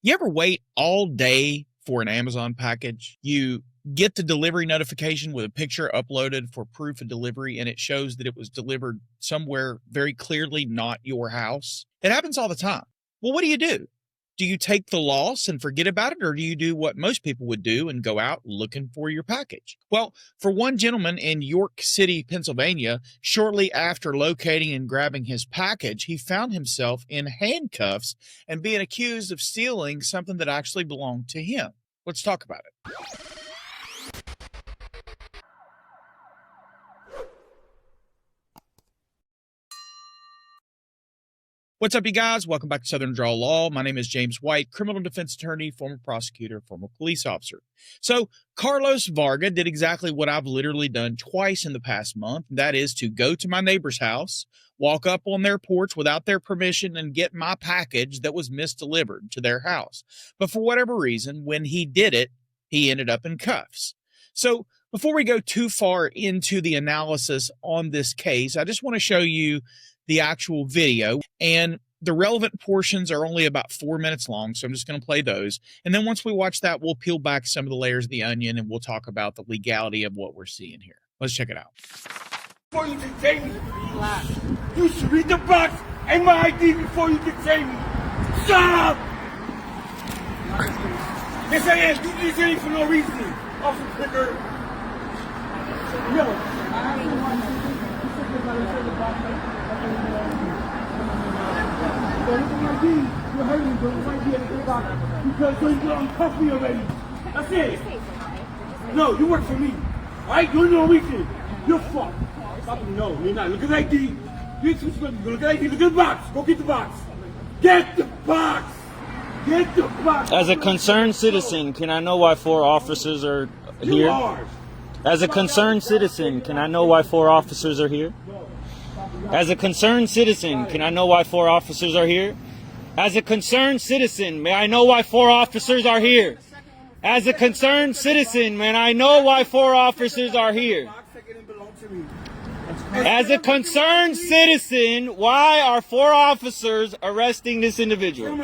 You ever wait all day for an Amazon package? You get the delivery notification with a picture uploaded for proof of delivery, and it shows that it was delivered somewhere very clearly not your house. It happens all the time. Well, what do? Do you take the loss and forget about it, or do you do what most people would do and go out looking for your package? Well, for one gentleman in York City, Pennsylvania, shortly after locating and grabbing his package, he found himself in handcuffs and being accused of stealing something that actually belonged to him. Let's talk about it. What's up, you guys? Welcome back to Southern Draw Law. My name is James White, criminal defense attorney, former prosecutor, former police officer. So Carlos Varga did exactly what I've literally done twice in the past month. That is to go to my neighbor's house, walk up on their porch without their permission, and get my package that was misdelivered to their house. But for whatever reason, when he did it, he ended up in cuffs. So before we go too far into the analysis on this case, I just want to show you the actual video, and the relevant portions are only about 4 minutes long, so I'm just going to play those. And then once we watch that, we'll peel back some of the layers of the onion, and we'll talk about the legality of what we're seeing here. Let's check it out. Before you detain me, you should read the box and my ID before you detain me. Shut up! Yes, I am. You detain me for no reason. Officer Picker. No. You're hurting me, bro. It's right here at the box. Because so you can uncuff me already. That's it. No, you work for me. Alright? You're Norwegian. You're fucked. Stop me. No, you're not. Look at ID. You're too swift. Look at ID. Look at the box. Go get the box. Get the box. Get the box. As a concerned citizen, can I know why 4 officers are here? As a concerned citizen, can I know why 4 officers are here? As a concerned citizen, can I know why 4 officers are here? As a concerned citizen, may I know why 4 officers are here? As a concerned citizen, may I know why 4 officers are here? As a concerned citizen, why are 4 officers arresting this individual?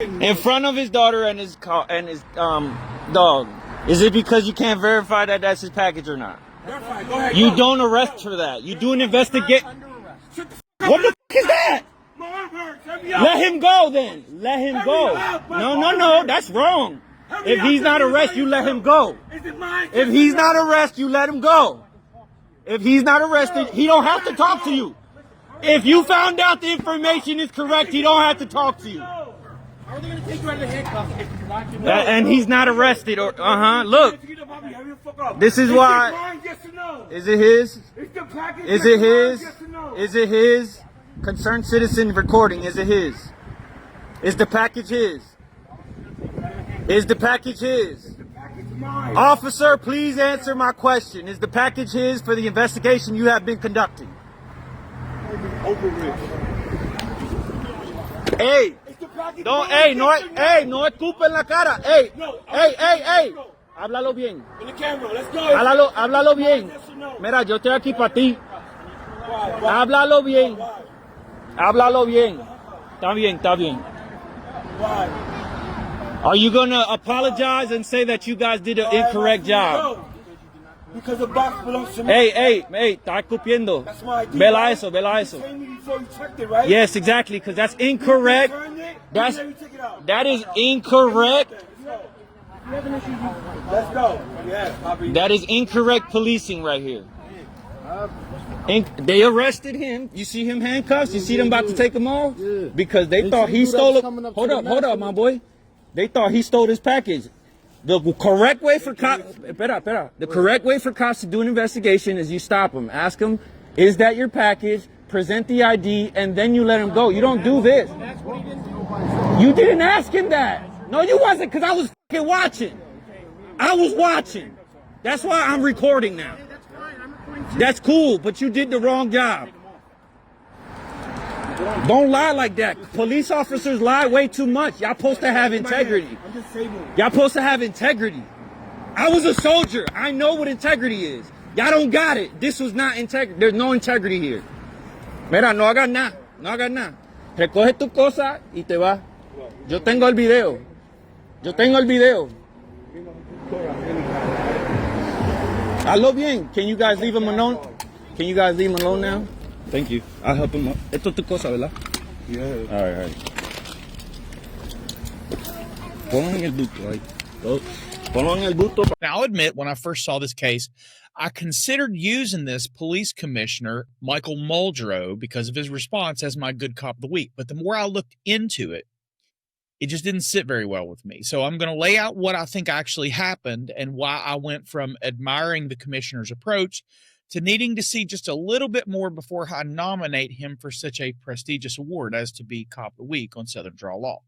In front of his daughter and his dog. Is it because you can't verify that that's his package or not? You don't arrest for that. You do an investigate. What the f is that? Let him go then. Let him go. No. That's wrong. If he's not arrested, you let him go. If he's not arrested, you let him go. If he's not arrested, he don't have to talk to you. If you found out the information is correct, he don't have to talk to you. How are they going to take you out of the handcuffs? And he's not arrested. Or look. This is why. Is it his? Is it his? Is it his? Concerned citizen recording. Is it his? Is the package his? Is the package his? Officer, please answer my question. Is the package his for the investigation you have been conducting? Hey. No, no escupen la cara. Hey. Háblalo bien. Háblalo bien. Mira, yo estoy aquí para ti. Háblalo bien. Háblalo bien. Está bien. Are you going to apologize and say that you guys did an incorrect job? Because the box belongs to me. Hey, está escupiendo. Vela eso. Yes, exactly, because that's incorrect. That is incorrect. Let's go. That is incorrect policing right here. They arrested him. You see him handcuffed? You see them about to take him off? Because they thought he stole it. Hold up, my boy. They thought he stole his package. The correct way for cops, the correct way for cops to do an investigation is you stop them, ask them, is that your package? Present the ID, and then you let him go. You don't do this. You didn't ask him that. No, you wasn't, because I was fucking watching. I was watching. That's why I'm recording now. That's cool, but you did the wrong job. Don't lie like that. Police officers lie way too much. Y'all supposed to have integrity. Y'all supposed to have integrity. I was a soldier. I know what integrity is. Y'all don't got it. This was not integrity. There's no integrity here. Mira, no hagas nada. Recoge tu cosa y te vas. Yo tengo el video. Yo tengo el video. Hazlo bien. Can you guys leave him alone? Can you guys leave him alone now? Thank you. I'll help him up. Esto es tu cosa, ¿verdad? Yeah. All right. Ponlo en el busto ahí. Ponlo en el busto. Now, I'll admit, when I first saw this case, I considered using this police commissioner, Michael Muldrow, because of his response as my good cop of the week. But the more I looked into it, it just didn't sit very well with me. So I'm going to lay out what I think actually happened and why I went from admiring the commissioner's approach to needing to see just a little bit more before I nominate him for such a prestigious award as to be Cop of the Week on Southern Draw Law.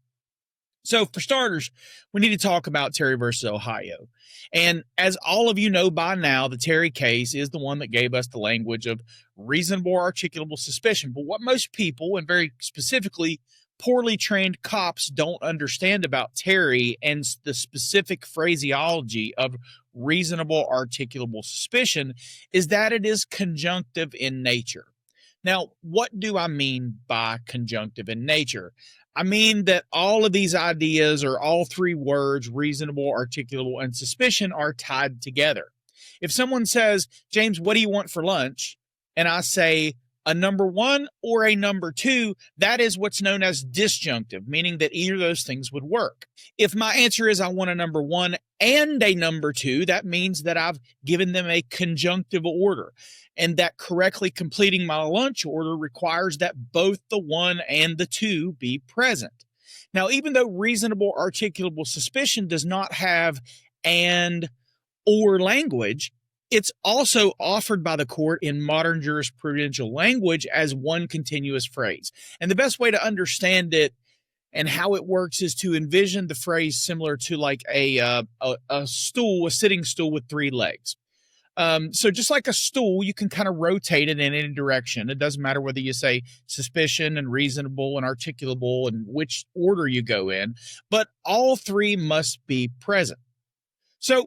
So for starters, we need to talk about Terry versus Ohio. And as all of you know by now, the Terry case is the one that gave us the language of reasonable or articulable suspicion. But what most people, and very specifically poorly trained cops, don't understand about Terry and the specific phraseology of reasonable articulable suspicion is that it is conjunctive in nature. Now, what do I mean by conjunctive in nature? I mean that all of these ideas, or all three words, reasonable, articulable, and suspicion, are tied together. If someone says, James, what do you want for lunch? And I say a number one or a number two, that is what's known as disjunctive, meaning that either of those things would work. If my answer is I want a number one and a number two, that means that I've given them a conjunctive order, and that correctly completing my lunch order requires that both the one and the two be present. Now, even though reasonable articulable suspicion does not have and or language, it's also offered by the court in modern jurisprudential language as one continuous phrase. And the best way to understand it and how it works is to envision the phrase similar to like a stool, a sitting stool with three legs. So just like a stool, you can kind of rotate it in any direction. It doesn't matter whether you say suspicion and reasonable and articulable and which order you go in, but all three must be present. So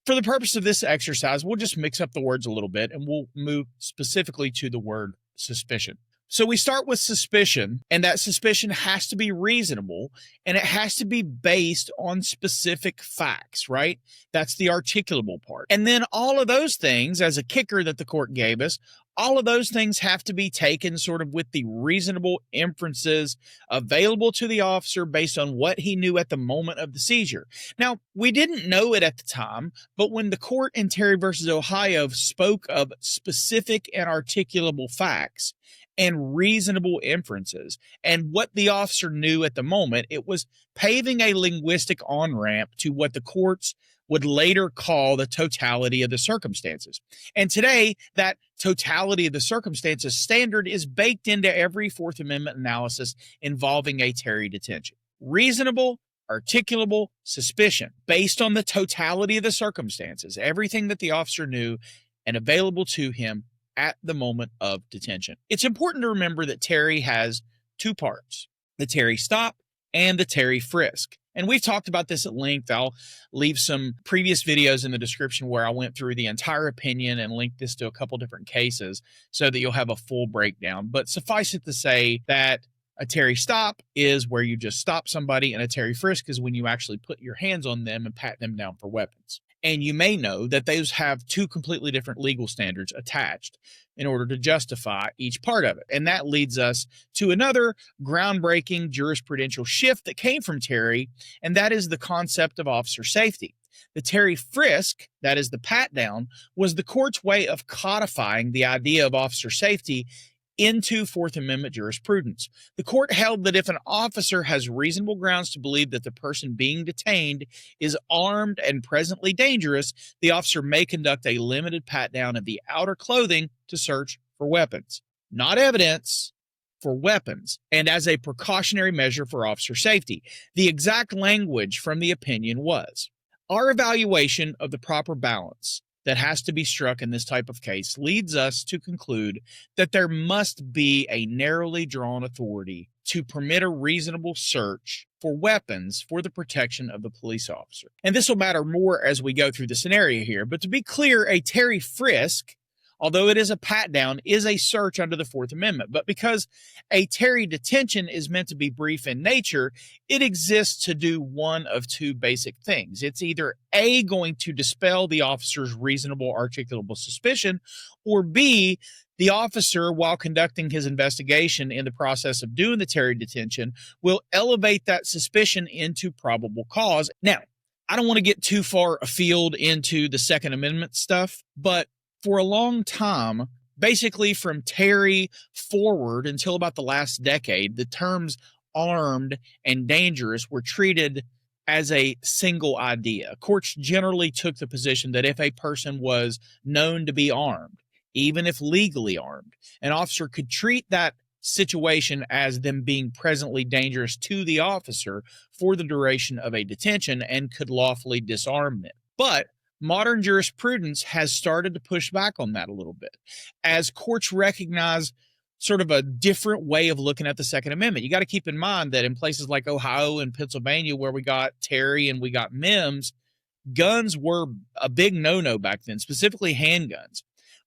for the purpose of this exercise, we'll just mix up the words a little bit and we'll move specifically to the word suspicion. So we start with suspicion, and that suspicion has to be reasonable, and it has to be based on specific facts, right? That's the articulable part. And then all of those things, as a kicker that the court gave us, all of those things have to be taken sort of with the reasonable inferences available to the officer based on what he knew at the moment of the seizure. Now, we didn't know it at the time, but when the court in Terry versus Ohio spoke of specific and articulable facts and reasonable inferences and what the officer knew at the moment, it was paving a linguistic on-ramp to what the courts would later call the totality of the circumstances. And today, that totality of the circumstances standard is baked into every Fourth Amendment analysis involving a Terry detention. Reasonable, articulable suspicion based on the totality of the circumstances, everything that the officer knew and available to him at the moment of detention. It's important to remember that Terry has two parts, the Terry stop and the Terry frisk. And we've talked about this at length. I'll leave some previous videos in the description where I went through the entire opinion and linked this to a couple different cases so that you'll have a full breakdown. But suffice it to say that a Terry stop is where you just stop somebody, and a Terry frisk is when you actually put your hands on them and pat them down for weapons. And you may know that those have two completely different legal standards attached in order to justify each part of it. And that leads us to another groundbreaking jurisprudential shift that came from Terry, and that is the concept of officer safety. The Terry frisk, that is the pat down, was the court's way of codifying the idea of officer safety into Fourth Amendment jurisprudence. The court held that if an officer has reasonable grounds to believe that the person being detained is armed and presently dangerous, the officer may conduct a limited pat-down of the outer clothing to search for weapons. Not evidence, for weapons, and as a precautionary measure for officer safety. The exact language from the opinion was, our evaluation of the proper balance that has to be struck in this type of case leads us to conclude that there must be a narrowly drawn authority to permit a reasonable search for weapons for the protection of the police officer. And this will matter more as we go through the scenario here, but to be clear, a Terry frisk although it is a pat down, is a search under the Fourth Amendment. But because a Terry detention is meant to be brief in nature, it exists to do one of two basic things. It's either A, going to dispel the officer's reasonable articulable suspicion, or B, the officer, while conducting his investigation in the process of doing the Terry detention, will elevate that suspicion into probable cause. Now, I don't want to get too far afield into the Second Amendment stuff, but for a long time, basically from Terry forward until about the last decade, the terms armed and dangerous were treated as a single idea. Courts generally took the position that if a person was known to be armed, even if legally armed, an officer could treat that situation as them being presently dangerous to the officer for the duration of a detention and could lawfully disarm them. But modern jurisprudence has started to push back on that a little bit as courts recognize sort of a different way of looking at the Second Amendment. You got to keep in mind that in places like Ohio and Pennsylvania, where we got Terry and we got Mims, guns were a big no-no back then, specifically handguns.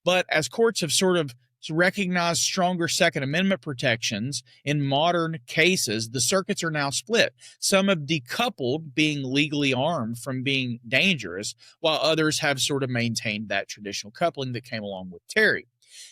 But as courts have sort of recognized stronger Second Amendment protections in modern cases, the circuits are now split. Some have decoupled being legally armed from being dangerous, while others have sort of maintained that traditional coupling that came along with Terry.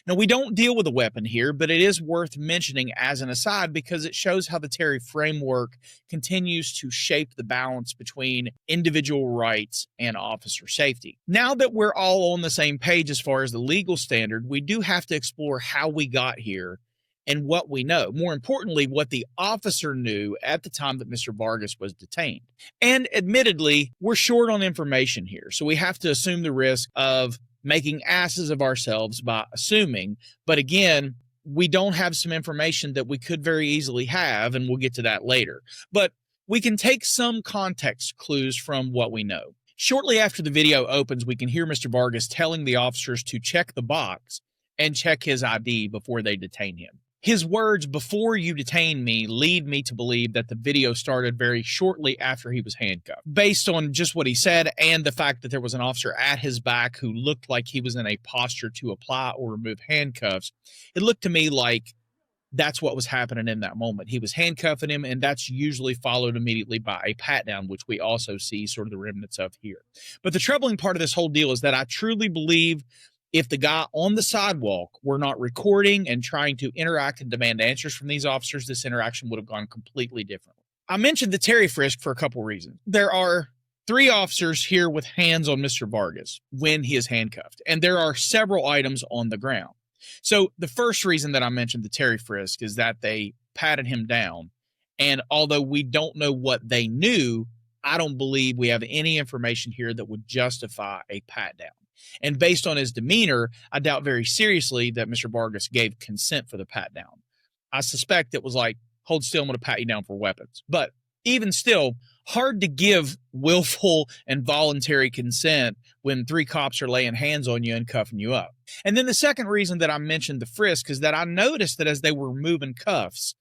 Now, we don't deal with a weapon here, but it is worth mentioning as an aside because it shows how the Terry framework continues to shape the balance between individual rights and officer safety. Now that we're all on the same page as far as the legal standard, we do have to explore how we got here and what we know. More importantly, what the officer knew at the time that Mr. Vargas was detained. And admittedly, we're short on information here, so we have to assume the risk of making asses of ourselves by assuming. But again, we don't have some information that we could very easily have, and we'll get to that later. But we can take some context clues from what we know. Shortly after the video opens, we can hear Mr. Vargas telling the officers to check the box and check his ID before they detain him. His words, "before you detain me," lead me to believe that the video started very shortly after he was handcuffed. Based on just what he said and the fact that there was an officer at his back who looked like he was in a posture to apply or remove handcuffs, it looked to me like that's what was happening in that moment. He was handcuffing him, and that's usually followed immediately by a pat down, which we also see sort of the remnants of here. But the troubling part of this whole deal is that I truly believe if the guy on the sidewalk were not recording and trying to interact and demand answers from these officers, this interaction would have gone completely differently. I mentioned the Terry frisk for a couple reasons. There are 3 officers here with hands on Mr. Vargas when he is handcuffed, and there are several items on the ground. So the first reason that I mentioned the Terry frisk is that they patted him down, and although we don't know what they knew, I don't believe we have any information here that would justify a pat down. And based on his demeanor, I doubt very seriously that Mr. Vargas gave consent for the pat down. I suspect it was like, hold still, I'm going to pat you down for weapons. But even still, hard to give willful and voluntary consent when 3 cops are laying hands on you and cuffing you up. And then the second reason that I mentioned the frisk is that I noticed that as they were removing cuffs,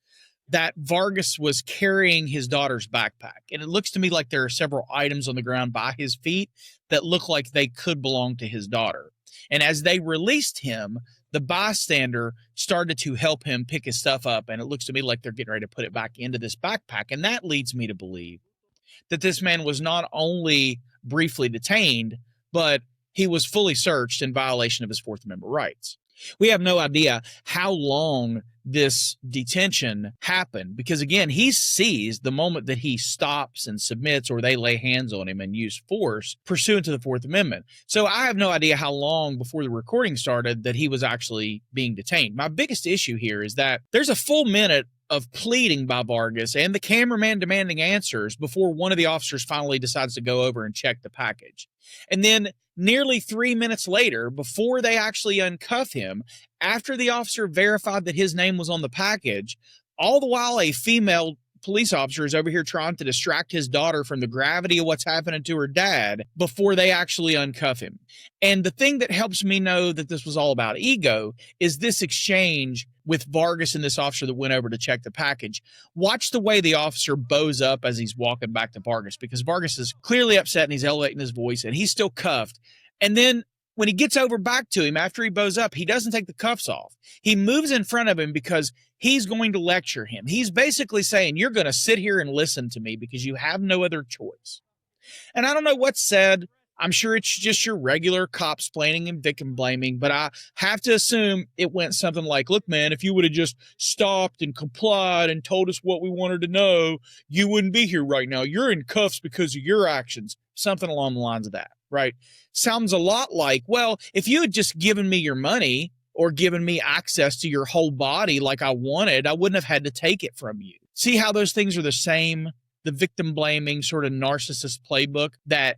that Vargas was carrying his daughter's backpack. And it looks to me like there are several items on the ground by his feet that look like they could belong to his daughter. And as they released him, the bystander started to help him pick his stuff up. And it looks to me like they're getting ready to put it back into this backpack. And that leads me to believe that this man was not only briefly detained, but he was fully searched in violation of his Fourth Amendment rights. We have no idea how long this detention happened because, again, he's seized the moment that he stops and submits or they lay hands on him and use force pursuant to the Fourth Amendment. So I have no idea how long before the recording started that he was actually being detained. My biggest issue here is that there's a full minute of pleading by Vargas and the cameraman demanding answers before one of the officers finally decides to go over and check the package. And then nearly 3 minutes later, before they actually uncuff him, after the officer verified that his name was on the package, all the while a female police officer is over here trying to distract his daughter from the gravity of what's happening to her dad before they actually uncuff him. And the thing that helps me know that this was all about ego is this exchange with Vargas and this officer that went over to check the package. Watch the way the officer bows up as he's walking back to Vargas, because Vargas is clearly upset and he's elevating his voice and he's still cuffed. And then When he gets over back to him after he bows up, he doesn't take the cuffs off. He moves in front of him because he's going to lecture him. He's basically saying, you're going to sit here and listen to me because you have no other choice. And I don't know what's said. I'm sure it's just your regular cop-splaining and victim blaming, but I have to assume it went something like, look, man, if you would have just stopped and complied and told us what we wanted to know, you wouldn't be here right now. You're in cuffs because of your actions. Something along the lines of that, right? Sounds a lot like, well, if you had just given me your money or given me access to your whole body like I wanted, I wouldn't have had to take it from you. See how those things are the same? The victim blaming sort of narcissist playbook that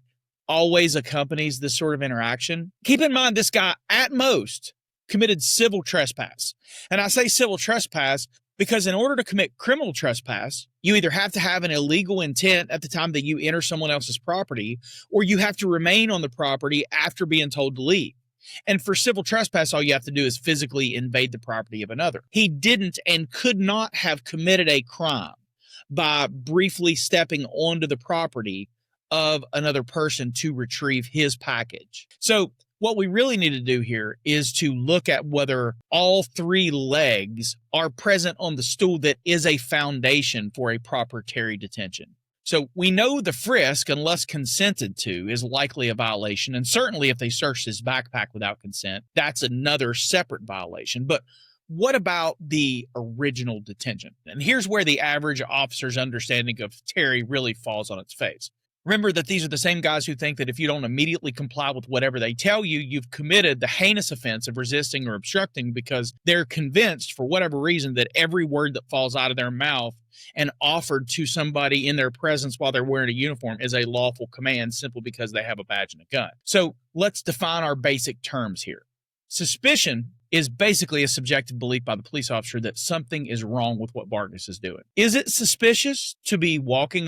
always accompanies this sort of interaction. Keep in mind, this guy at most committed civil trespass. And I say civil trespass because in order to commit criminal trespass, you either have to have an illegal intent at the time that you enter someone else's property, or you have to remain on the property after being told to leave. And for civil trespass, all you have to do is physically invade the property of another. He didn't and could not have committed a crime by briefly stepping onto the property of another person to retrieve his package. So what we really need to do here is to look at whether all three legs are present on the stool that is a foundation for a proper Terry detention. So we know the frisk, unless consented to, is likely a violation. And certainly if they searched his backpack without consent, that's another separate violation. But what about the original detention? And here's where the average officer's understanding of Terry really falls on its face. Remember that these are the same guys who think that if you don't immediately comply with whatever they tell you, you've committed the heinous offense of resisting or obstructing because they're convinced for whatever reason that every word that falls out of their mouth and offered to somebody in their presence while they're wearing a uniform is a lawful command simply because they have a badge and a gun. So let's define our basic terms here. Suspicion is basically a subjective belief by the police officer that something is wrong with what Vargas is doing. Is it suspicious to be walking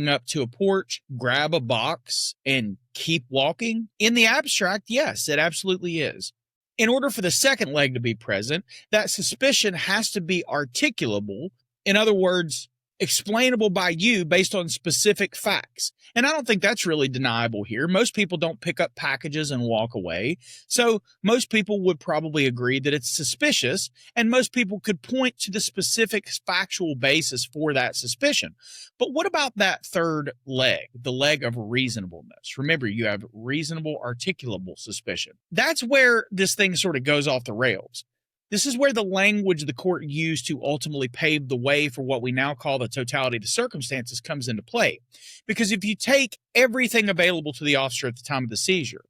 up to a porch, grab a box, and keep walking? In the abstract, yes, it absolutely is. In order for the second leg to be present, that suspicion has to be articulable. In other words, explainable by you based on specific facts. And I don't think that's really deniable here. Most people don't pick up packages and walk away. So most people would probably agree that it's suspicious, and most people could point to the specific factual basis for that suspicion. But what about that third leg, the leg of reasonableness? Remember, you have reasonable, articulable suspicion. That's where this thing sort of goes off the rails. This is where the language the court used to ultimately pave the way for what we now call the totality of the circumstances comes into play. Because if you take everything available to the officer at the time of the seizure,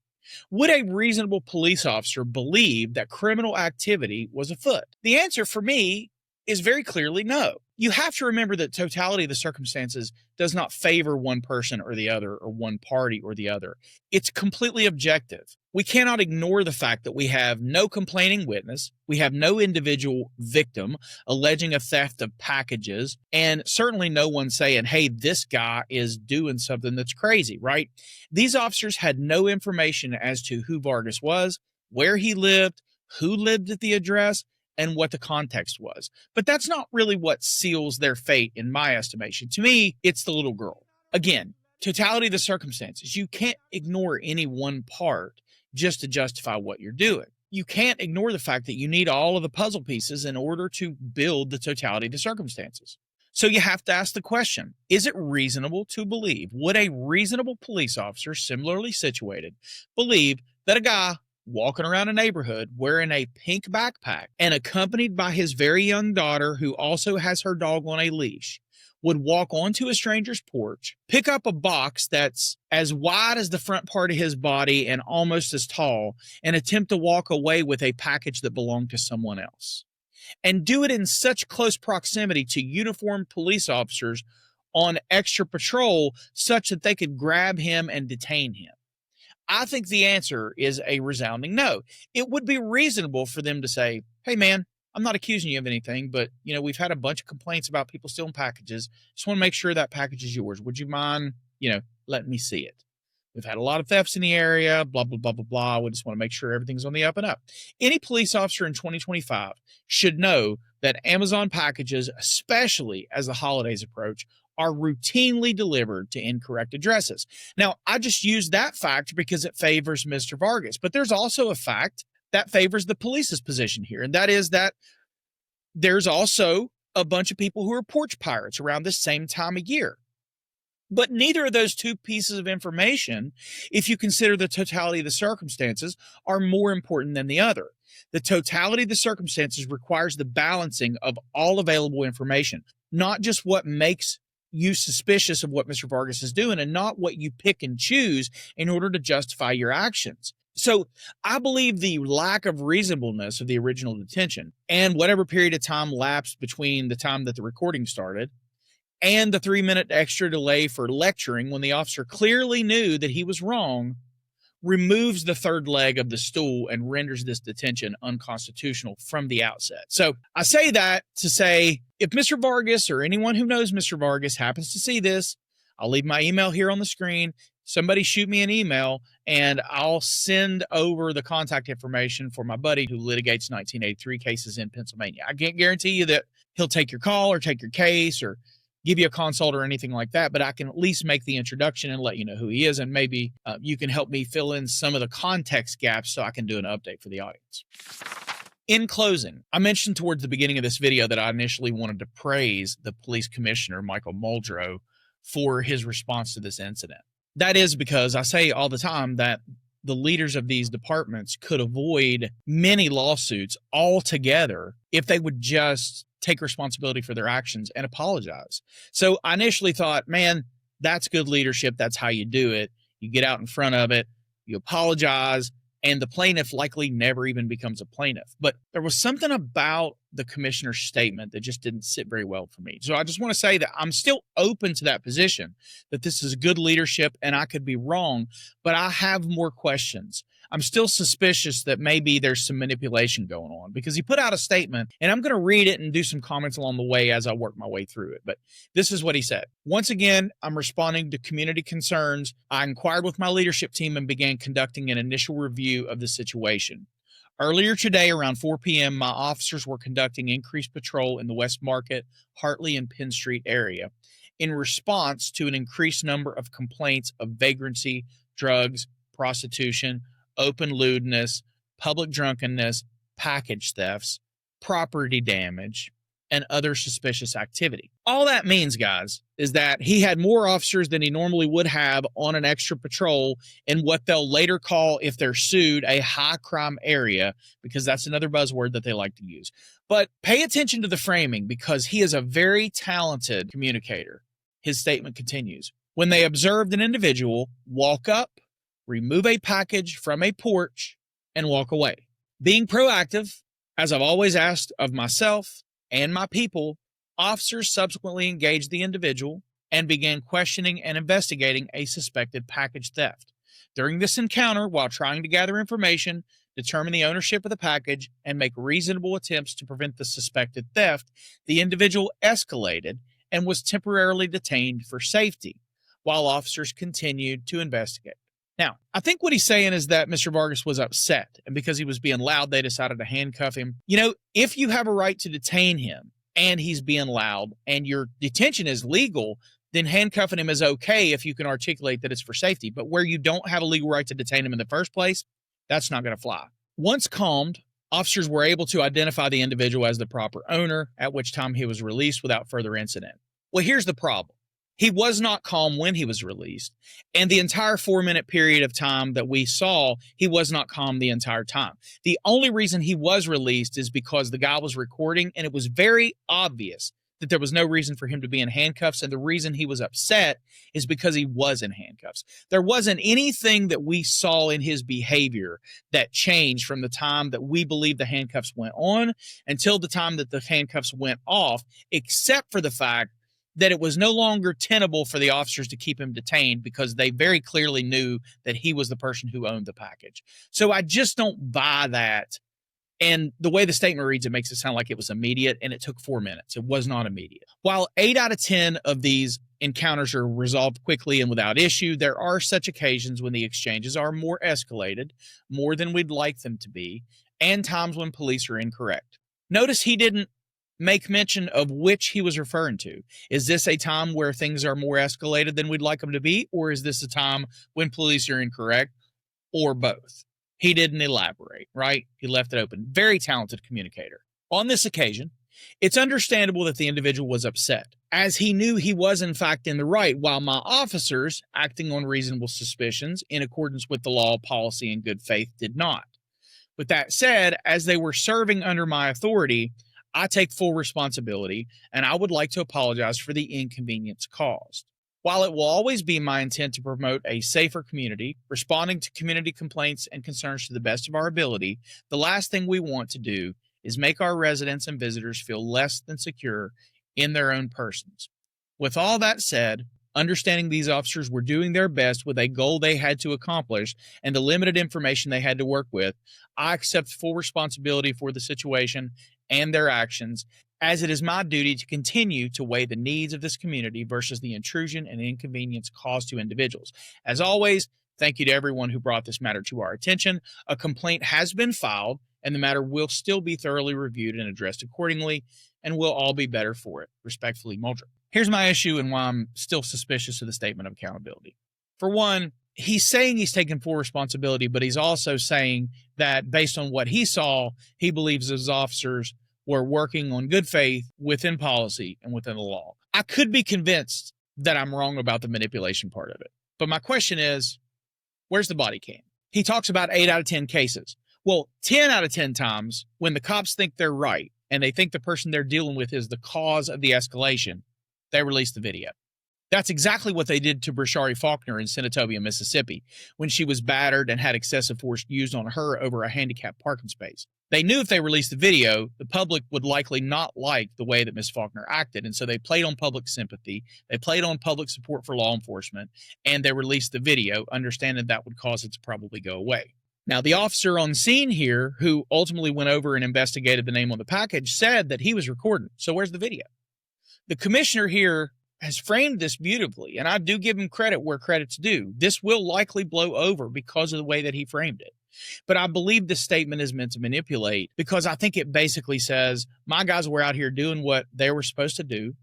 would a reasonable police officer believe that criminal activity was afoot? The answer for me is very clearly no. You have to remember that totality of the circumstances does not favor one person or the other, or one party or the other. It's completely objective. We cannot ignore the fact that we have no complaining witness, we have no individual victim alleging a theft of packages, and certainly no one saying, hey, this guy is doing something that's crazy, right? These officers had no information as to who Vargas was, where he lived, who lived at the address, and what the context was. But that's not really what seals their fate in my estimation. To me, it's the little girl. Again, totality of the circumstances. You can't ignore any one part just to justify what you're doing. You can't ignore the fact that you need all of the puzzle pieces in order to build the totality of the circumstances. So you have to ask the question, is it reasonable to believe, would a reasonable police officer similarly situated believe that a guy walking around a neighborhood wearing a pink backpack and accompanied by his very young daughter who also has her dog on a leash would walk onto a stranger's porch, pick up a box that's as wide as the front part of his body and almost as tall, and attempt to walk away with a package that belonged to someone else? And do it in such close proximity to uniformed police officers on extra patrol such that they could grab him and detain him? I think the answer is a resounding no. It would be reasonable for them to say, hey, man, I'm not accusing you of anything, but, we've had a bunch of complaints about people stealing packages. Just want to make sure that package is yours. Would you mind, letting me see it? We've had a lot of thefts in the area, blah, blah, blah, blah, blah. We just want to make sure everything's on the up and up. Any police officer in 2025 should know that Amazon packages, especially as the holidays approach, are routinely delivered to incorrect addresses. Now, I just use that fact because it favors Mr. Vargas, but there's also a fact that favors the police's position here, and that is that there's also a bunch of people who are porch pirates around this same time of year. But neither of those two pieces of information, if you consider the totality of the circumstances, are more important than the other. The totality of the circumstances requires the balancing of all available information, not just what makes you suspicious of what Mr. Vargas is doing and not what you pick and choose in order to justify your actions. So I believe the lack of reasonableness of the original detention and whatever period of time lapsed between the time that the recording started and the 3-minute extra delay for lecturing when the officer clearly knew that he was wrong removes the third leg of the stool and renders this detention unconstitutional from the outset. So I say that to say, if Mr. Vargas or anyone who knows Mr. Vargas happens to see this, I'll leave my email here on the screen. Somebody shoot me an email and I'll send over the contact information for my buddy who litigates 1983 cases in Pennsylvania. I can't guarantee you that he'll take your call or take your case or give you a consult or anything like that, but I can at least make the introduction and let you know who he is, and maybe you can help me fill in some of the context gaps so I can do an update for the audience. In closing, I mentioned towards the beginning of this video that I initially wanted to praise the police commissioner, Michael Muldrow, for his response to this incident. That is because I say all the time that the leaders of these departments could avoid many lawsuits altogether if they would just take responsibility for their actions and apologize. So I initially thought, man, that's good leadership. That's how you do it. You get out in front of it, you apologize, and the plaintiff likely never even becomes a plaintiff. But there was something about the commissioner's statement that just didn't sit very well for me. So I just want to say that I'm still open to that position, that this is good leadership and I could be wrong, but I have more questions. I'm still suspicious that maybe there's some manipulation going on because he put out a statement, and I'm going to read it and do some comments along the way as I work my way through it. But this is what he said. Once again, I'm responding to community concerns. I inquired with my leadership team and began conducting an initial review of the situation. Earlier today, around 4 p.m., my officers were conducting increased patrol in the West Market, Hartley, and Penn Street area in response to an increased number of complaints of vagrancy, drugs, prostitution, open lewdness, public drunkenness, package thefts, property damage, and other suspicious activity. All that means, guys, is that he had more officers than he normally would have on an extra patrol in what they'll later call, if they're sued, a high crime area, because that's another buzzword that they like to use. But pay attention to the framing because he is a very talented communicator. His statement continues. When they observed an individual walk up, remove a package from a porch, and walk away. Being proactive, as I've always asked of myself and my people, officers subsequently engaged the individual and began questioning and investigating a suspected package theft. During this encounter, while trying to gather information, determine the ownership of the package, and make reasonable attempts to prevent the suspected theft, the individual escalated and was temporarily detained for safety, while officers continued to investigate. Now, I think what he's saying is that Mr. Vargas was upset, and because he was being loud, they decided to handcuff him. You know, if you have a right to detain him and he's being loud and your detention is legal, then handcuffing him is okay if you can articulate that it's for safety. But where you don't have a legal right to detain him in the first place, that's not going to fly. Once calmed, officers were able to identify the individual as the proper owner, at which time he was released without further incident. Well, here's the problem. He was not calm when he was released, and the entire 4-minute period of time that we saw, he was not calm the entire time. The only reason he was released is because the guy was recording, and it was very obvious that there was no reason for him to be in handcuffs, and the reason he was upset is because he was in handcuffs. There wasn't anything that we saw in his behavior that changed from the time that we believe the handcuffs went on until the time that the handcuffs went off, except for the fact that it was no longer tenable for the officers to keep him detained because they very clearly knew that he was the person who owned the package. So I just don't buy that. And the way the statement reads, it makes it sound like it was immediate, and it took 4 minutes. It was not immediate. While 8 out of 10 of these encounters are resolved quickly and without issue, there are such occasions when the exchanges are more escalated, more than we'd like them to be, and times when police are incorrect. Notice he didn't make mention of which he was referring to. Is this a time where things are more escalated than we'd like them to be, or is this a time when police are incorrect, or both? He didn't elaborate, right? He left it open. Very talented communicator. On this occasion, it's understandable that the individual was upset, as he knew he was in fact in the right, while my officers, acting on reasonable suspicions in accordance with the law, policy, and good faith, did not. With that said, as they were serving under my authority, I take full responsibility, and I would like to apologize for the inconvenience caused. While it will always be my intent to promote a safer community, responding to community complaints and concerns to the best of our ability, the last thing we want to do is make our residents and visitors feel less than secure in their own persons. With all that said, understanding these officers were doing their best with a goal they had to accomplish and the limited information they had to work with, I accept full responsibility for the situation and their actions, as it is my duty to continue to weigh the needs of this community versus the intrusion and inconvenience caused to individuals. As always, thank you to everyone who brought this matter to our attention. A complaint has been filed, and the matter will still be thoroughly reviewed and addressed accordingly, and we'll all be better for it. Respectfully, Muldrow. Here's my issue and why I'm still suspicious of the statement of accountability. For one, he's saying he's taking full responsibility, but he's also saying that based on what he saw, he believes his officers were working on good faith within policy and within the law. I could be convinced that I'm wrong about the manipulation part of it. But my question is, where's the body cam? He talks about 8 out of 10 cases. Well, 10 out of 10 times, when the cops think they're right and they think the person they're dealing with is the cause of the escalation, they release the video. That's exactly what they did to Brashari Faulkner in Senatobia, Mississippi, when she was battered and had excessive force used on her over a handicapped parking space. They knew if they released the video, the public would likely not like the way that Ms. Faulkner acted, and so they played on public sympathy, they played on public support for law enforcement, and they released the video, understanding that would cause it to probably go away. Now, the officer on scene here, who ultimately went over and investigated the name on the package, said that he was recording. So where's the video? The commissioner here has framed this beautifully, and I do give him credit where credit's due. This will likely blow over because of the way that he framed it. But I believe this statement is meant to manipulate, because I think it basically says, my guys were out here doing what they were supposed to do,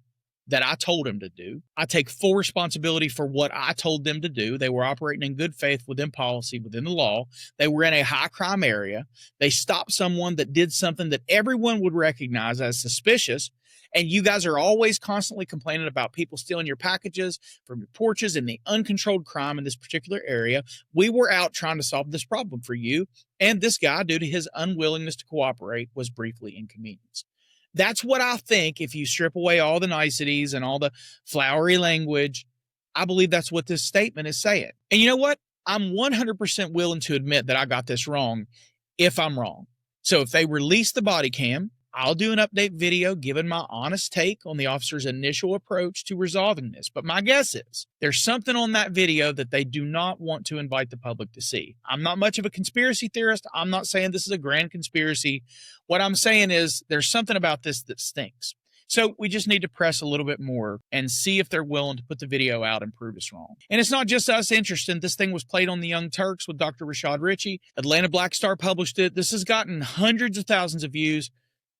that I told them to do. I take full responsibility for what I told them to do. They were operating in good faith within policy, within the law. They were in a high crime area. They stopped someone that did something that everyone would recognize as suspicious. And you guys are always constantly complaining about people stealing your packages from your porches and the uncontrolled crime in this particular area. We were out trying to solve this problem for you. And this guy, due to his unwillingness to cooperate, was briefly inconvenienced. That's what I think. If you strip away all the niceties and all the flowery language, I believe that's what this statement is saying. And you know what? I'm 100% willing to admit that I got this wrong if I'm wrong. So if they release the body cam, I'll do an update video giving my honest take on the officer's initial approach to resolving this. But my guess is there's something on that video that they do not want to invite the public to see. I'm not much of a conspiracy theorist. I'm not saying this is a grand conspiracy. What I'm saying is there's something about this that stinks. So we just need to press a little bit more and see if they're willing to put the video out and prove us wrong. And it's not just us interested. This thing was played on the Young Turks with Dr. Rashad Ritchie. Atlanta Black Star published it. This has gotten hundreds of thousands of views.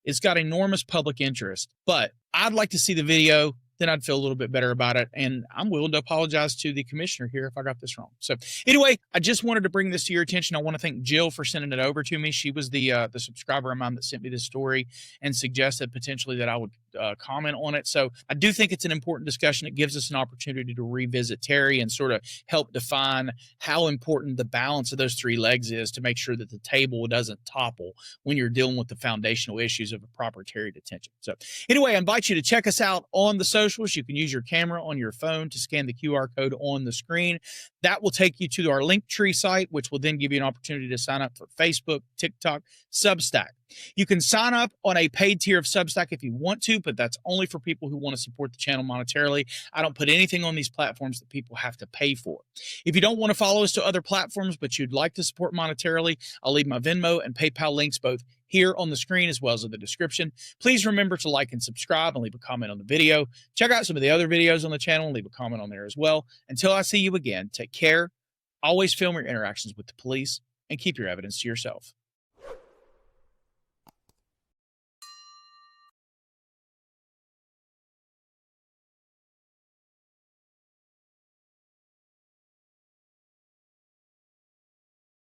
It's got enormous public interest, but I'd like to see the video. Then I'd feel a little bit better about it. And I'm willing to apologize to the commissioner here if I got this wrong. So anyway, I just wanted to bring this to your attention. I want to thank Jill for sending it over to me. She was the subscriber of mine that sent me this story and suggested potentially that I would comment on it. So I do think it's an important discussion. It gives us an opportunity to revisit Terry and sort of help define how important the balance of those three legs is to make sure that the table doesn't topple when you're dealing with the foundational issues of a proper Terry detention. So anyway, I invite you to check us out on the socials. You can use your camera on your phone to scan the QR code on the screen. That will take you to our Linktree site, which will then give you an opportunity to sign up for Facebook, TikTok, Substack. You can sign up on a paid tier of Substack if you want to, but that's only for people who want to support the channel monetarily. I don't put anything on these platforms that people have to pay for. If you don't want to follow us to other platforms, but you'd like to support monetarily, I'll leave my Venmo and PayPal links both here on the screen as well as in the description. Please remember to like and subscribe and leave a comment on the video. Check out some of the other videos on the channel and leave a comment on there as well. Until I see you again, take care. Always film your interactions with the police and keep your evidence to yourself.